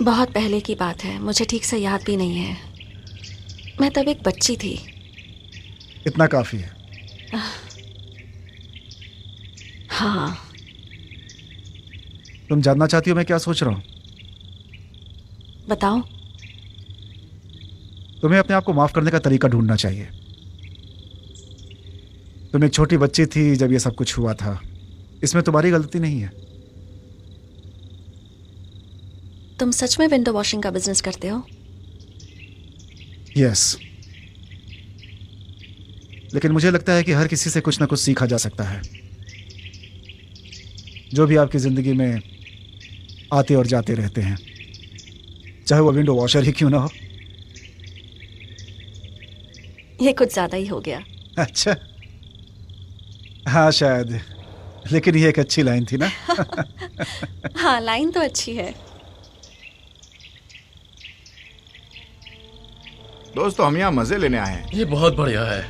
बहुत पहले की बात है, मुझे ठीक से याद भी नहीं है। मैं तब एक बच्ची थी। इतना काफी है। हाँ। तुम जानना चाहती हो मैं क्या सोच रहा हूँ? बताओ। तुम्हें अपने आप को माफ करने का तरीका ढूंढना चाहिए। तुम एक छोटी बच्ची थी जब ये सब कुछ हुआ था। इसमें तुम्हारी गलती नहीं है। तुम सच में विंडो वॉशिंग का बिजनेस करते हो? यस। लेकिन मुझे लगता है कि हर किसी से कुछ ना कुछ सीखा जा सकता है। जो भी आपकी जिंदगी में आते और जाते रहते हैं, चाहे वो विंडो वॉशर ही क्यों ना हो। ये कुछ ज्यादा ही हो गया। अच्छा, हाँ शायद, लेकिन ये एक अच्छी लाइन थी ना। हाँ, लाइन तो अच्छी है। दोस्तों, हम यहाँ मजे लेने आए हैं। ये बहुत बढ़िया है।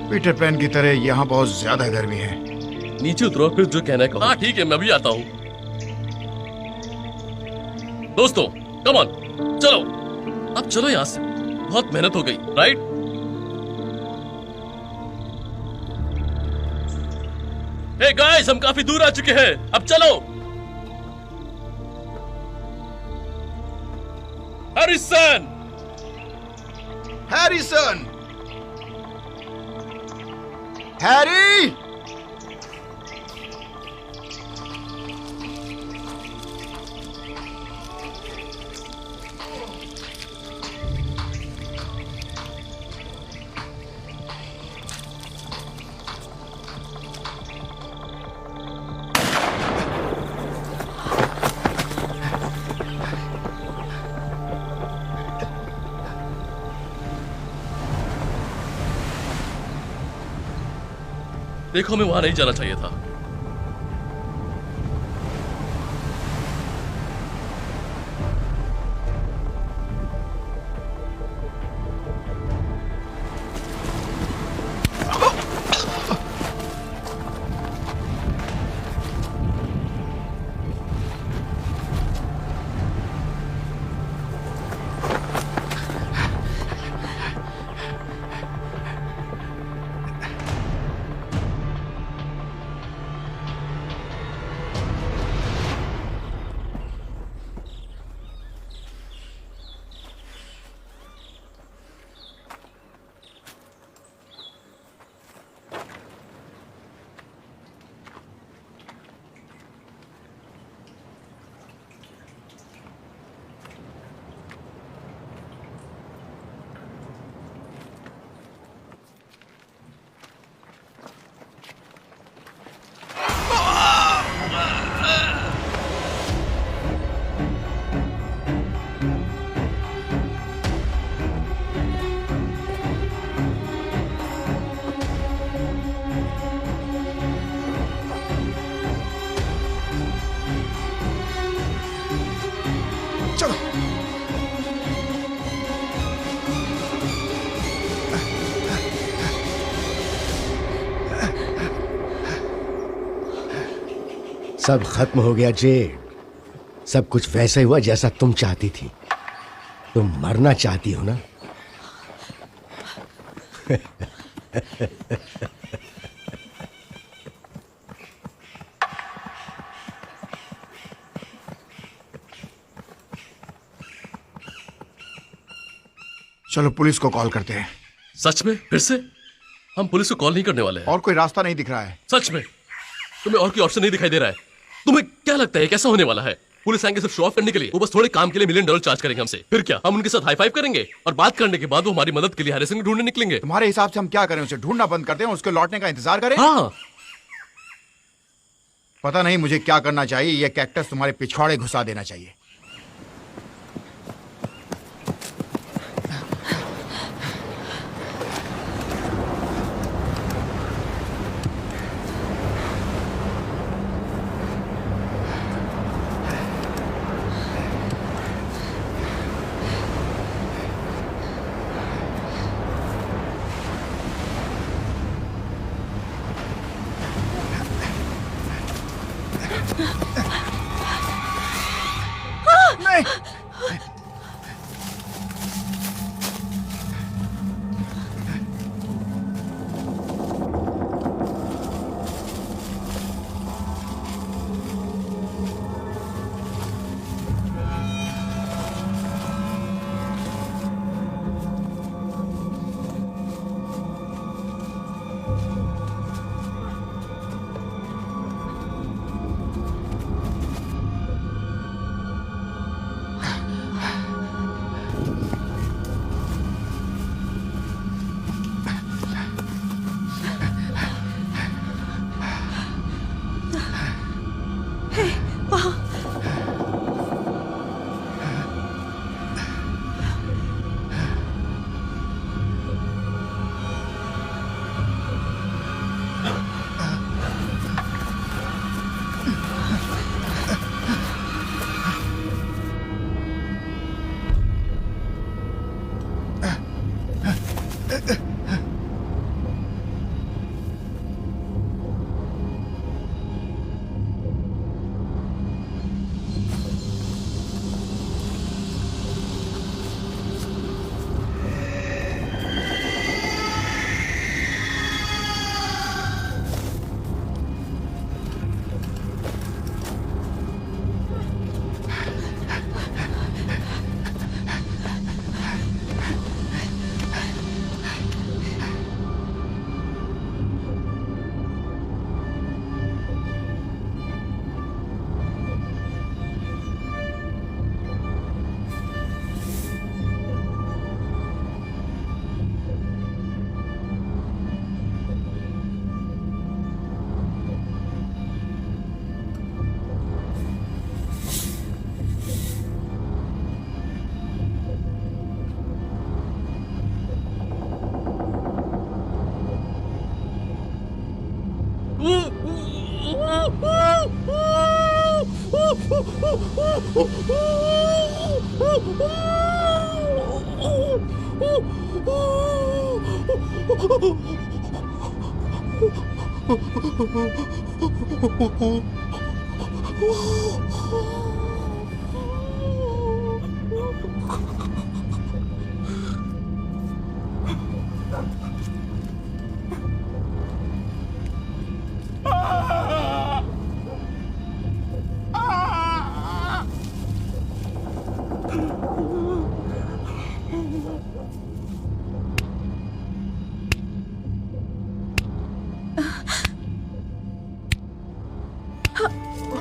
पीटर पैन की तरह यहाँ बहुत ज्यादा गर्मी है। नीचे उतरो, फिर जो कहना है कहो। हाँ ठीक है, मैं भी आता हूँ। दोस्तों कम ऑन, चलो अब चलो यहाँ से। बहुत मेहनत हो गई, राइट? हे गाइस, हम काफी दूर आ चुके हैं, अब चलो। हैरिसन! हैरिसन! हैरी! देखो हमें वहां नहीं जाना चाहिए था। चलो। सब खत्म हो गया जेड। सब कुछ वैसा ही हुआ जैसा तुम चाहती थी। तुम मरना चाहती हो ना? चलो पुलिस को कॉल करते हैं। सच में? फिर से? हम पुलिस को कॉल नहीं करने वाले हैं। और कोई रास्ता नहीं दिख रहा है। सच में? तुम्हें और कोई ऑप्शन नहीं दिखाई दे रहा है? तुम्हें क्या लगता है कैसा होने वाला है? पुलिस आएंगे सिर्फ शो ऑफ करने के लिए। वो बस थोड़े काम के लिए $1 मिलियन चार्ज करेंगे हमसे। फिर क्या हम उनके साथ हाई फाइव करेंगे और बात करने के बाद वो हमारी मदद के लिए हरे सिंह ढूंढने निकलेंगे? तुम्हारे हिसाब से हम क्या करें? उसे ढूंढना बंद कर दें, उसके लौटने का इंतजार करें? हाँ। पता नहीं मुझे क्या करना चाहिए। यह कैक्टस तुम्हारे पिछवाड़े घुसा देना चाहिए।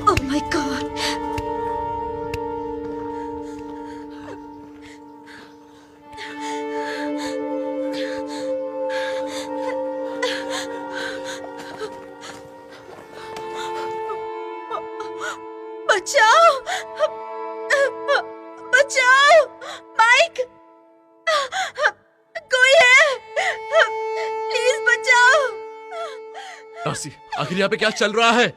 Oh my God. बचाओ! बचाओ! माइक! कोई है? प्लीज बचाओ! डार्सी, आखिर यहाँ पे क्या चल रहा है?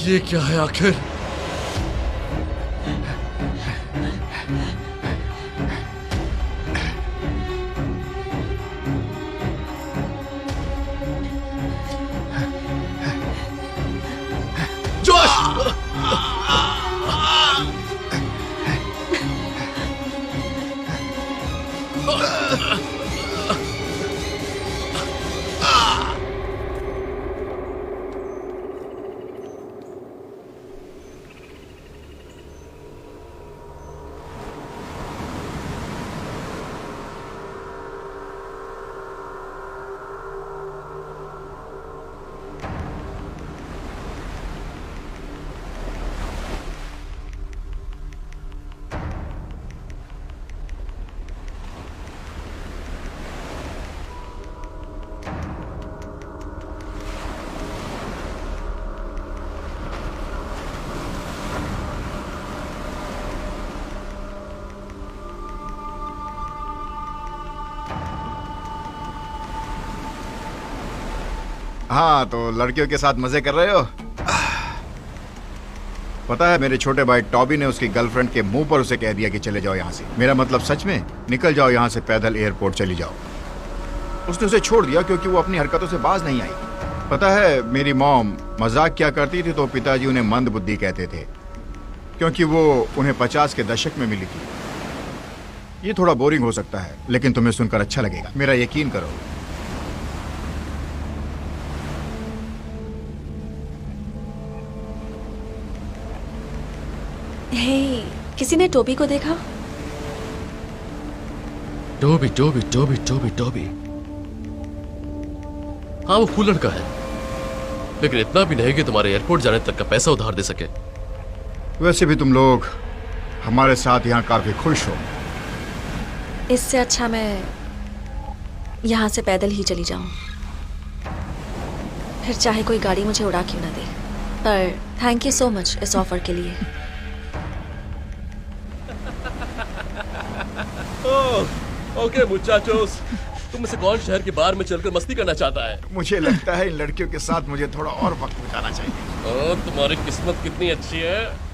ये क्या है आखिर? हाँ, तो लड़कियों के साथ मजे कर रहे हो? पता है, मेरे छोटे भाई टॉबी ने उसकी गर्लफ्रेंड के मुंह पर उसे कह दिया कि चले जाओ यहाँ से। मेरा मतलब सच में, निकल जाओ यहाँ से, पैदल एयरपोर्ट चली जाओ। उसने उसे छोड़ दिया क्योंकि वो अपनी हरकतों से बाज नहीं आई। पता है, मेरी मॉम मजाक क्या करती थी तो पिताजी उन्हें मंद बुद्धि कहते थे, क्योंकि वो उन्हें 50 के दशक में मिली थी। ये थोड़ा बोरिंग हो सकता है, लेकिन तुम्हें सुनकर अच्छा लगेगा, मेरा यकीन करो। हे, किसी ने टोबी को देखा? Toby Toby Toby Toby Toby. हाँ, वो फूल लड़का है, लेकिन इतना भी नहीं कि तुम्हारे एयरपोर्ट जाने तक का पैसा उधार दे सके। वैसे भी तुम लोग हमारे साथ यहाँ काफी खुश हो। इससे अच्छा मैं यहाँ से पैदल ही चली जाऊँ, फिर चाहे कोई गाड़ी मुझे उड़ा क्यों ना दे। पर थैंक यू सो मच इस ऑफर के लिए। ओके मुचाचोस, तुम में से कौन शहर के बार में चलकर मस्ती करना चाहता है? मुझे लगता है इन लड़कियों के साथ मुझे थोड़ा और वक्त बिताना चाहिए। तुम्हारी किस्मत कितनी अच्छी है।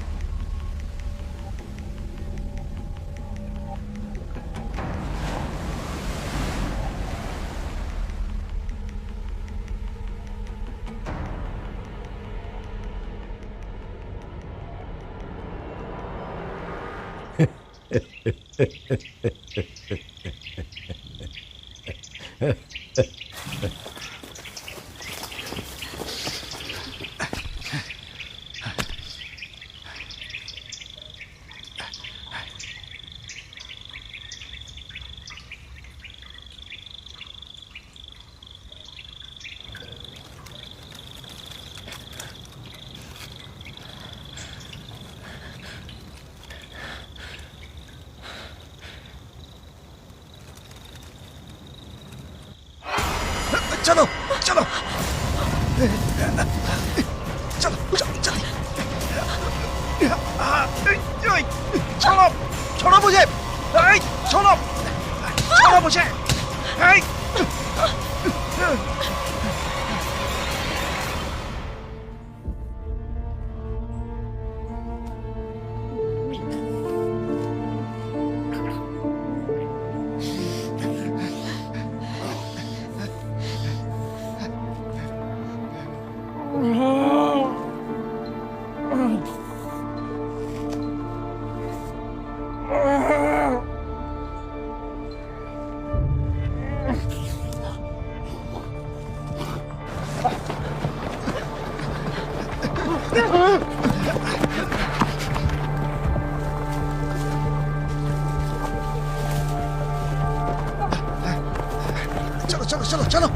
चलो चलो चलो जल्दी छोड़ो छोड़ो मुझे छोड़ो छोड़ो मुझे चलो चलो चलो चलो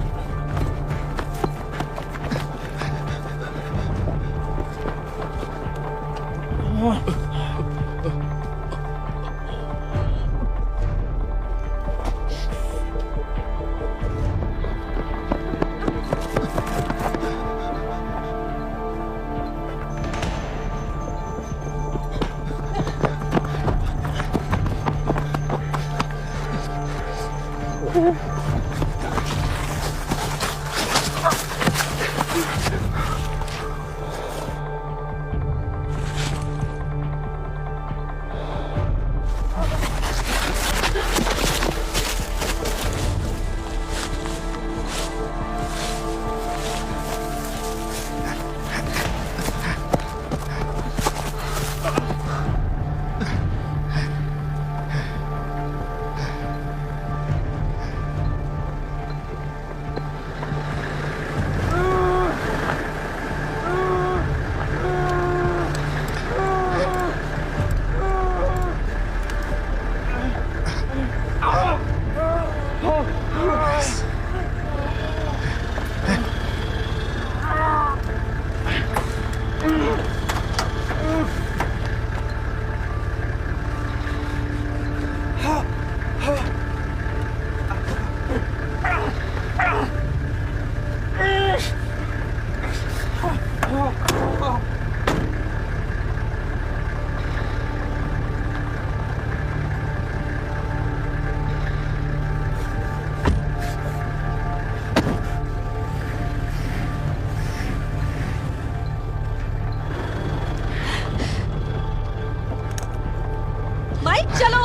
माइक चलो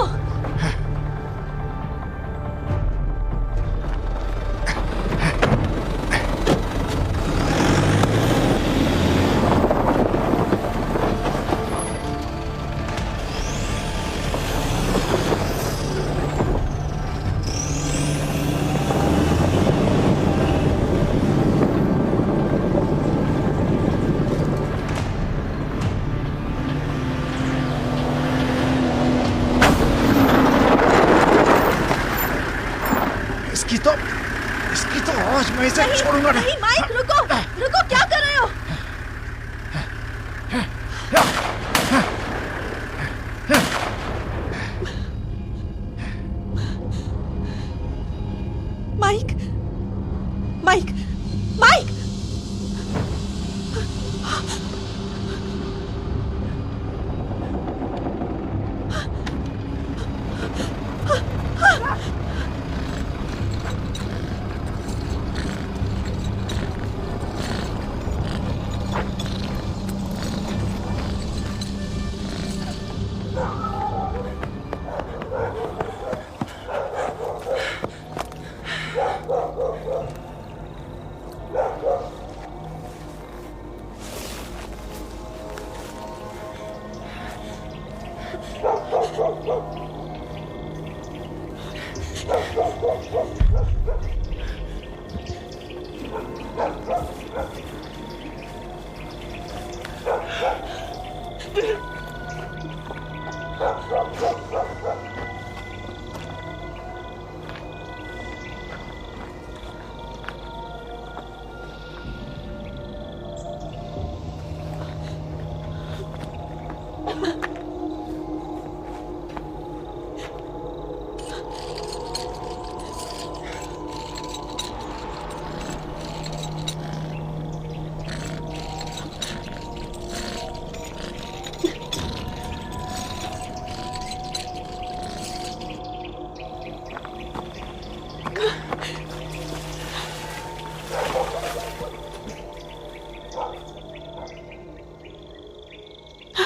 इसकी तो आज मैं इसे छोड़ूंगा नहीं। नहीं माइक रुको रुको क्या कर रहे हो माइक माइक माइक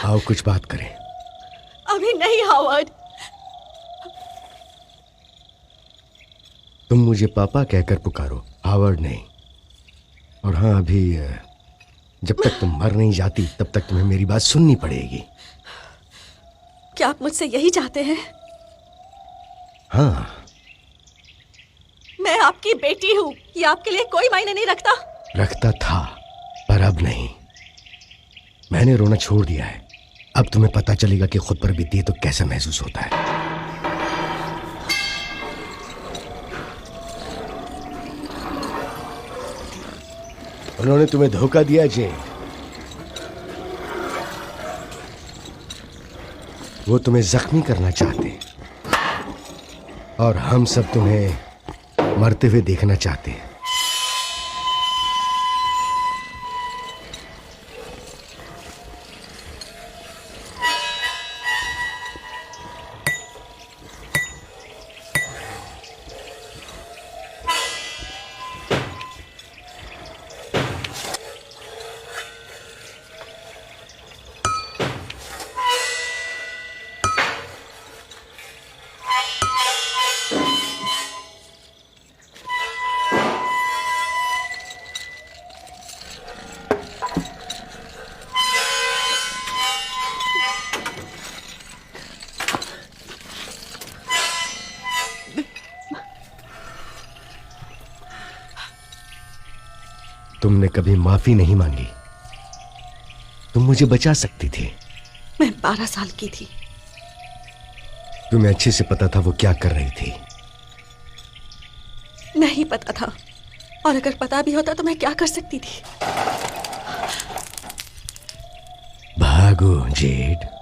आओ कुछ बात करें। अभी नहीं हावर्ड। तुम मुझे पापा कहकर पुकारो, हावर्ड नहीं। और हाँ, अभी जब तक तुम मर नहीं जाती तब तक तुम्हें मेरी बात सुननी पड़ेगी। क्या आप मुझसे यही चाहते हैं? हाँ। मैं आपकी बेटी हूँ, ये आपके लिए कोई मायने नहीं रखता। रखता था, पर अब नहीं। मैंने रोना छोड़ दिया है। अब तुम्हें पता चलेगा कि खुद पर बीती है तो कैसा महसूस होता है। उन्होंने तुम्हें धोखा दिया जेन। वो तुम्हें जख्मी करना चाहते हैं और हम सब तुम्हें मरते हुए देखना चाहते हैं। तुमने कभी माफी नहीं मांगी। तुम मुझे बचा सकती थी। मैं 12 साल की थी। तुम्हें अच्छे से पता था वो क्या कर रही थी। नहीं पता था, और अगर पता भी होता तो मैं क्या कर सकती थी? भागो जेड।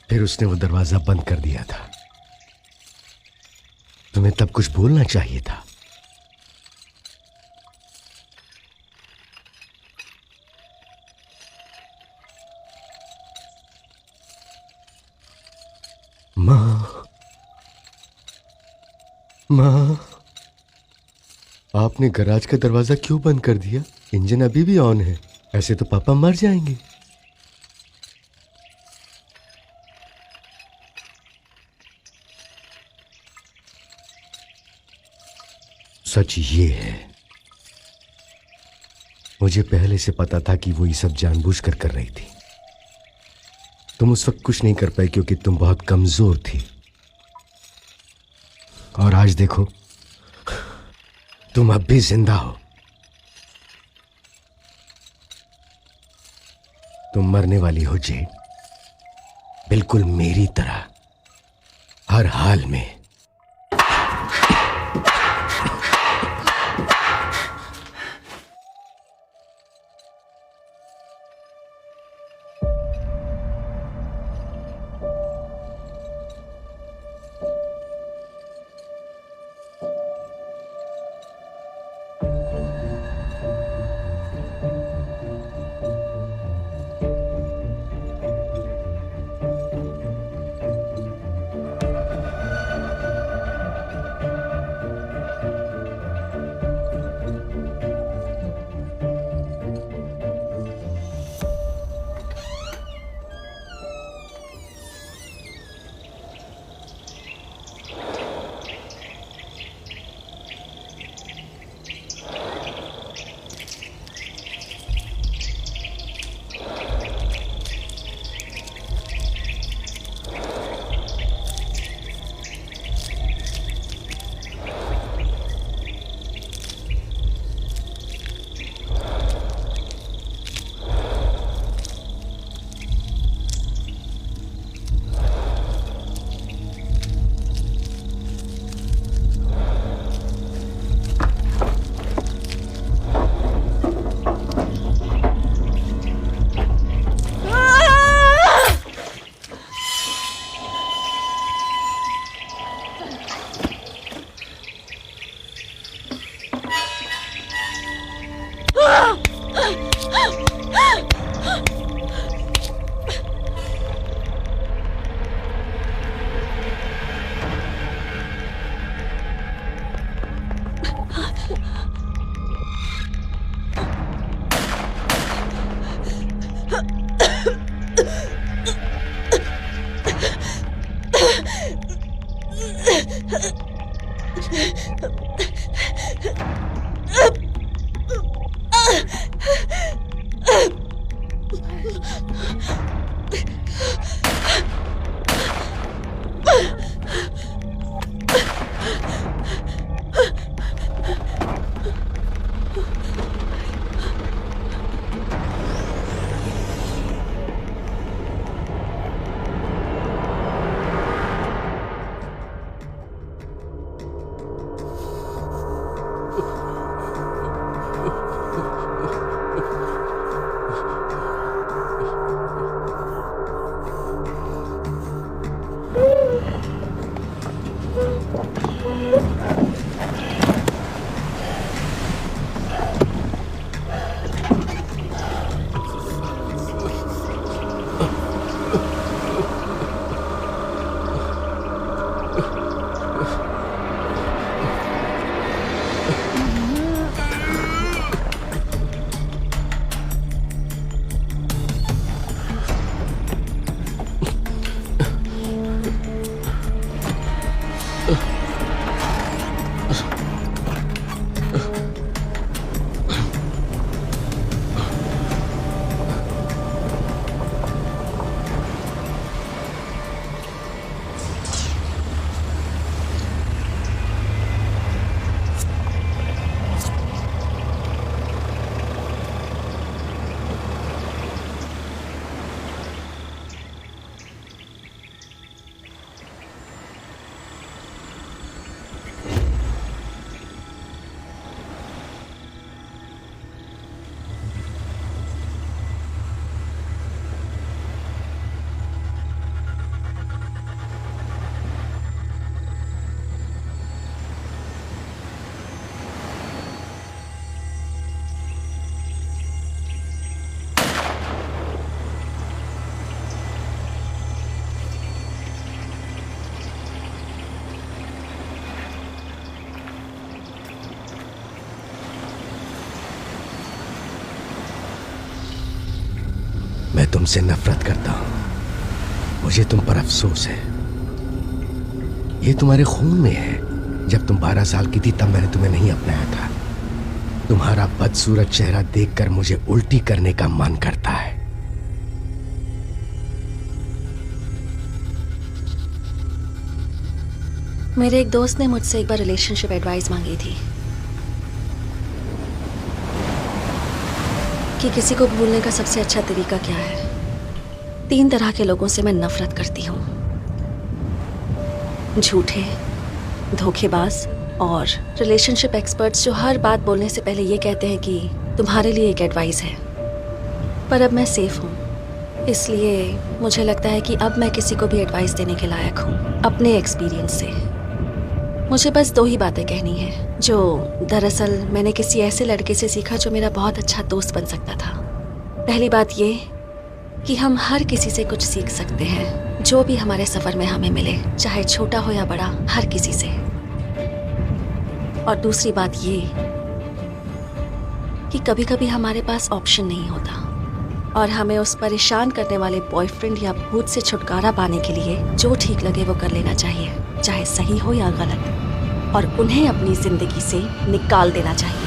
फिर उसने वो दरवाजा बंद कर दिया था। तुम्हें तब कुछ बोलना चाहिए था। माँ, माँ, आपने गैराज का दरवाजा क्यों बंद कर दिया? इंजन अभी भी ऑन है। ऐसे तो पापा मर जाएंगे। सच ये है, मुझे पहले से पता था कि वो ये सब जानबूझकर कर रही थी। तुम उस वक्त कुछ नहीं कर पाई क्योंकि तुम बहुत कमजोर थी। और आज देखो, तुम अब भी जिंदा हो। तुम मरने वाली हो जेड, बिल्कुल मेरी तरह, हर हाल में। मैं तुमसे नफरत करता हूं। मुझे तुम पर अफसोस है। ये तुम्हारे खून में है। जब तुम 12 साल की थी तब मैंने तुम्हें नहीं अपनाया था। तुम्हारा बदसूरत चेहरा देखकर मुझे उल्टी करने का मन करता है। मेरे एक दोस्त ने मुझसे एक बार रिलेशनशिप एडवाइस मांगी थी कि किसी को भूलने का सबसे अच्छा तरीका क्या है। 3 तरह के लोगों से मैं नफरत करती हूँ, झूठे, धोखेबाज और रिलेशनशिप एक्सपर्ट्स जो हर बात बोलने से पहले ये कहते हैं कि तुम्हारे लिए एक एडवाइस है। पर अब मैं सेफ हूँ, इसलिए मुझे लगता है कि अब मैं किसी को भी एडवाइस देने के लायक हूँ अपने एक्सपीरियंस से। मुझे बस 2 ही बातें कहनी है जो दरअसल मैंने किसी ऐसे लड़के से सीखा जो मेरा बहुत अच्छा दोस्त बन सकता था। पहली बात ये कि हम हर किसी से कुछ सीख सकते हैं, जो भी हमारे सफ़र में हमें मिले, चाहे छोटा हो या बड़ा, हर किसी से। और दूसरी बात ये कि कभी कभी हमारे पास ऑप्शन नहीं होता और हमें उस परेशान करने वाले बॉयफ्रेंड या भूत से छुटकारा पाने के लिए जो ठीक लगे वो कर लेना चाहिए, चाहे सही हो या गलत, और उन्हें अपनी जिंदगी से निकाल देना चाहिए।